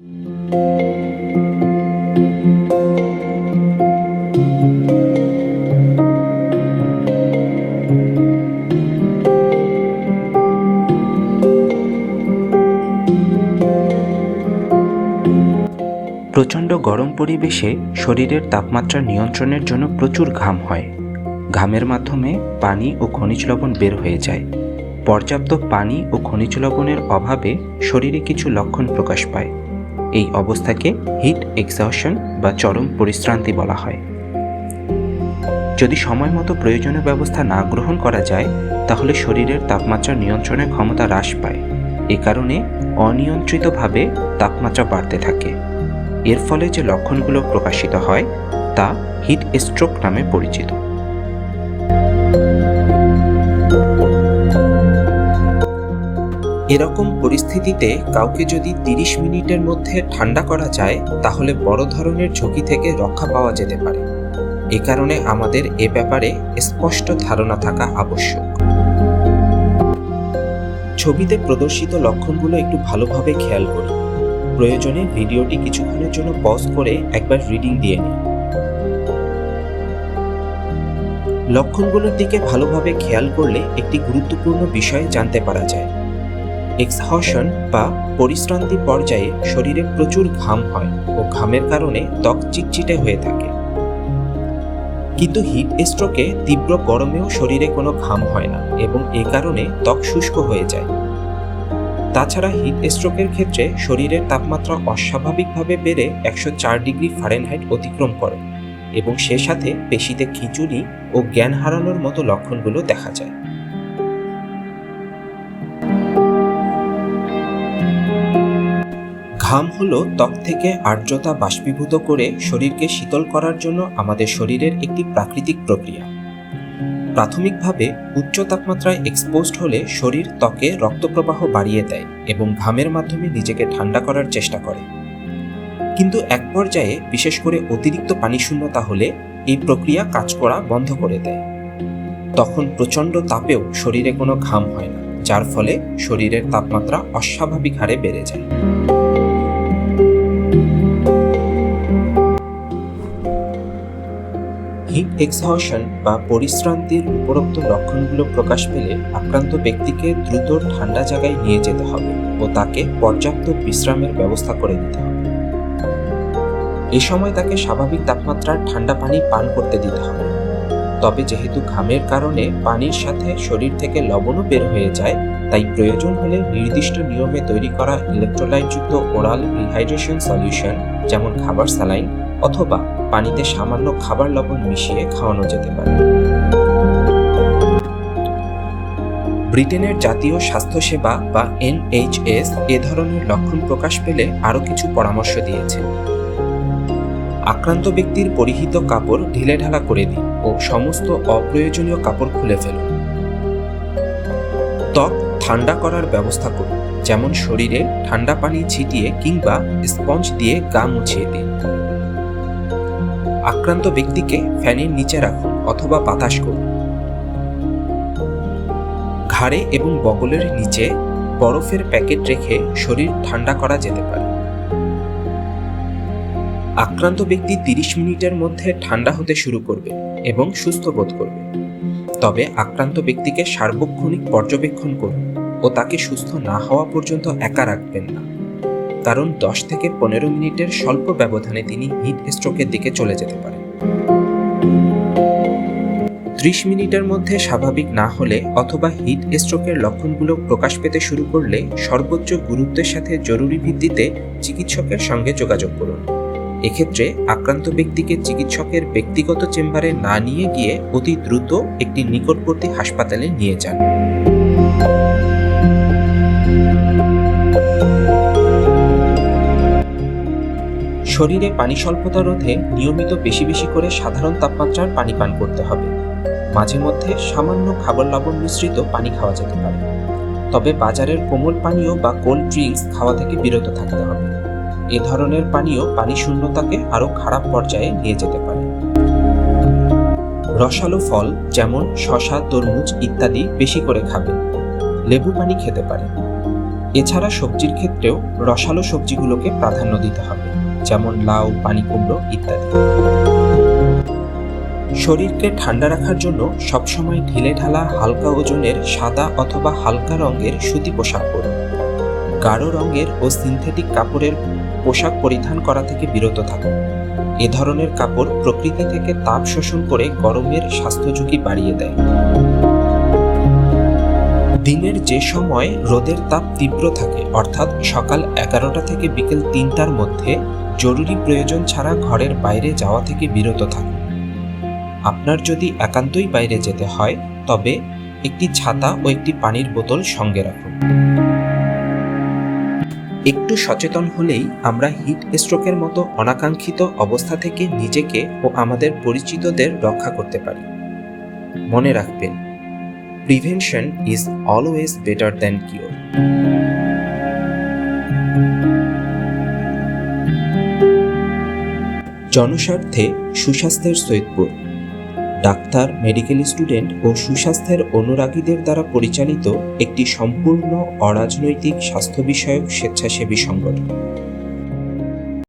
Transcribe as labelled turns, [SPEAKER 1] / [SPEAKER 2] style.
[SPEAKER 1] প্রচণ্ড গরম পরিবেশে শরীরের তাপমাত্রা নিয়ন্ত্রণের জন্য প্রচুর ঘাম হয়। ঘামের মাধ্যমে পানি ও খনিজ লবণ বের হয়ে যায়। পর্যাপ্ত পানি ও খনিজ লবণের অভাবে শরীরে কিছু লক্ষণ প্রকাশ পায়। এই অবস্থাকে হিট এক্সহশন বা চরম পরিশ্রান্তি বলা হয়। যদি সময় মতো প্রয়োজনীয় ব্যবস্থা না গ্রহণ করা যায়, তাহলে শরীরের তাপমাত্রা নিয়ন্ত্রণের ক্ষমতা হ্রাস পায়। এ কারণে অনিয়ন্ত্রিতভাবে তাপমাত্রা বাড়তে থাকে। এর ফলে যে লক্ষণগুলো প্রকাশিত হয় তা হিট স্ট্রোক নামে পরিচিত। এরকম পরিস্থিতিতে কাউকে যদি 30 মিনিটের মধ্যে ঠান্ডা করা যায়, তাহলে বড় ধরনের ঝুঁকি থেকে রক্ষা পাওয়া যেতে পারে। এ কারণে আমাদের এ ব্যাপারে স্পষ্ট ধারণা থাকা আবশ্যক। ছবিতে প্রদর্শিত লক্ষণগুলো একটু ভালোভাবে খেয়াল করি। প্রয়োজনে ভিডিওটি কিছুক্ষণের জন্য পজ করে একবার রিডিং দিয়ে নিন। লক্ষণগুলোর দিকে ভালোভাবে খেয়াল করলে একটি গুরুত্বপূর্ণ বিষয় জানতে পারা যায়। এক্সহশন বা পরিশ্রান্তি পর্যায়ে শরীরে প্রচুর ঘাম হয় ও ঘামের কারণে ত্বক চিটচিটে হয়ে থাকে। কিন্তু হিট স্ট্রোকে তীব্র গরমেও শরীরে কোনো ঘাম হয় না এবং এ কারণে ত্বক শুষ্ক হয়ে যায়। তাছাড়া হিট স্ট্রোকের ক্ষেত্রে শরীরের তাপমাত্রা অস্বাভাবিকভাবে বেড়ে 104 ডিগ্রি ফারেনহাইট অতিক্রম করে এবং সে সাথে পেশিতে খিঁচুনি ও জ্ঞান হারানোর মতো লক্ষণগুলো দেখা যায়। ঘাম হলো ত্বক থেকে আর্দ্রতা বাষ্পীভূত করে শরীরকে শীতল করার জন্য আমাদের শরীরের একটি প্রাকৃতিক প্রক্রিয়া। প্রাথমিকভাবে উচ্চ তাপমাত্রায় এক্সপোজড হলে শরীর ত্বকে রক্তপ্রবাহ বাড়িয়ে দেয় এবং ঘামের মাধ্যমে নিজেকে ঠান্ডা করার চেষ্টা করে। কিন্তু এক পর্যায়ে, বিশেষ করে অতিরিক্ত পানিশূন্যতা হলে এই প্রক্রিয়া কাজ করা বন্ধ করে দেয়। তখন প্রচণ্ড তাপেও শরীরে কোনো ঘাম হয় না, যার ফলে শরীরের তাপমাত্রা অস্বাভাবিক হারে বেড়ে যায়। হিট এক্সহশন বা পরিশ্রান্তির উপরোক্ত লক্ষণগুলো প্রকাশ পেলে আক্রান্ত ব্যক্তিকে দ্রুত ঠান্ডা জায়গায় নিয়ে যেতে হবে ও তাকে পর্যাপ্ত বিশ্রামের ব্যবস্থা করে দিতে হবে। এ সময় তাকে স্বাভাবিক তাপমাত্রার ঠান্ডা পানি পান করতে দিতে হবে। তবে যেহেতু ঘামের কারণে পানির সাথে শরীর থেকে লবণও বের হয়ে যায়, তাই প্রয়োজন হলে নির্দিষ্ট নিয়মে তৈরি করা ইলেকট্রোলাইটযুক্ত ওরাল রিহাইড্রেশন সলিউশন, যেমন খাবার স্যালাইন অথবা পানিতে সামান্য খাবার লবণ মিশিয়ে খাওয়ানো যেতে পারে। ব্রিটেনের জাতীয় স্বাস্থ্যসেবা বা NHS এ ধরনের লক্ষণ প্রকাশ পেলে আরও কিছু পরামর্শ দিয়েছে। আক্রান্ত ব্যক্তির পরিহিত কাপড় ঢিলেঢালা করে দিন ও সমস্ত অপ্রয়োজনীয় কাপড় খুলে ফেলুন। ত্বক ঠান্ডা করার ব্যবস্থা করুন, যেমন শরীরে ঠান্ডা পানি ছিটিয়ে কিংবা স্পঞ্জ দিয়ে গা মুছিয়ে দিন। আক্রান্ত ব্যক্তিকে ফ্যানের নিচে রাখুন অথবা বাতাস করুন। ঘাড়ে এবং বগলের নিচে বরফের প্যাকেট রেখে শরীর ঠান্ডা করা যেতে পারে। আক্রান্ত ব্যক্তি 30 মিনিটের মধ্যে ঠান্ডা হতে শুরু করবে এবং সুস্থ বোধ করবে। তবে আক্রান্ত ব্যক্তিকে সার্বক্ষণিক পর্যবেক্ষণ করুন ও তাকে সুস্থ না হওয়া পর্যন্ত একা রাখবেন না, কারণ 10 থেকে 15 মিনিটের স্বল্প ব্যবধানে তিনি হিট স্ট্রোকের দিকে চলে যেতে পারেন। 30 মিনিটের মধ্যে স্বাভাবিক না হলে অথবা হিট স্ট্রোকের লক্ষণগুলো প্রকাশ পেতে শুরু করলে সর্বোচ্চ গুরুত্বের সাথে জরুরি ভিত্তিতে চিকিৎসকের সঙ্গে যোগাযোগ করুন। এক্ষেত্রে আক্রান্ত ব্যক্তিকে চিকিৎসকের ব্যক্তিগত চেম্বারে না নিয়ে গিয়ে অতি দ্রুত একটি নিকটবর্তী হাসপাতালে নিয়ে যান। শরীরে পানি স্বল্পতা রোধে নিয়মিত বেশি বেশি করে সাধারণ তাপমাত্রার পানি পান করতে হবে। মাঝে মধ্যে সামান্য খাবার লবণ মিশ্রিত পানি খাওয়া যেতে পারে। তবে বাজারের কোমল পানীয় বা কোল্ড ড্রিঙ্কস খাওয়া থেকে বিরত থাকতে হবে। এ ধরনের পানীয় পানি শূন্যতাকে আরও খারাপ পর্যায়ে নিয়ে যেতে পারে। রসালো ফল যেমন শসা, তরমুজ ইত্যাদি বেশি করে খাবেন। লেবু পানি খেতে পারেন। এছাড়া সবজির ক্ষেত্রেও রসালো সবজিগুলোকে প্রাধান্য দিতে হবে, যেমন লাউ, পানি কুমড়ো ইত্যাদি। শরীরকে ঠান্ডা রাখার জন্য সবসময় ঢিলেঢালা হালকা ওজনের সাদা অথবা হালকা রঙের সুতি পোশাক পরুন। গাঢ় রঙের ও সিনথেটিক কাপড়ের পোশাক পরিধান করা থেকে বিরত থাকুন। এ ধরনের কাপড় প্রকৃতি থেকে তাপ শোষণ করে গরমের স্বাস্থ্য ঝুঁকি বাড়িয়ে দেয়। দিনের যে সময় রোদের তাপ তীব্র থাকে, অর্থাৎ সকাল 11টা থেকে বিকেল 3টার মধ্যে জরুরি প্রয়োজন ছাড়া ঘরের বাইরে যাওয়া থেকে বিরত থাকুন। আপনার যদি একান্তই বাইরে যেতে হয় তবে একটি ছাতা ও একটি পানির বোতল সঙ্গে রাখুন। একটু সচেতন হলেই আমরা হিট স্ট্রোকের মতো অনাকাঙ্ক্ষিত অবস্থা থেকে নিজেকে ও আমাদের পরিচিতদের রক্ষা করতে পারি। মনে রাখবেন, prevention is always better than cure. জনস্বার্থে সুস্বাস্থ্যের সৈয়দপুর, ডাক্তার, মেডিকেল স্টুডেন্ট ও সুস্বাস্থ্যের অনুরাগীদের দ্বারা পরিচালিত একটি সম্পূর্ণ অরাজনৈতিক স্বাস্থ্য বিষয়ক স্বেচ্ছাসেবী সংগঠন।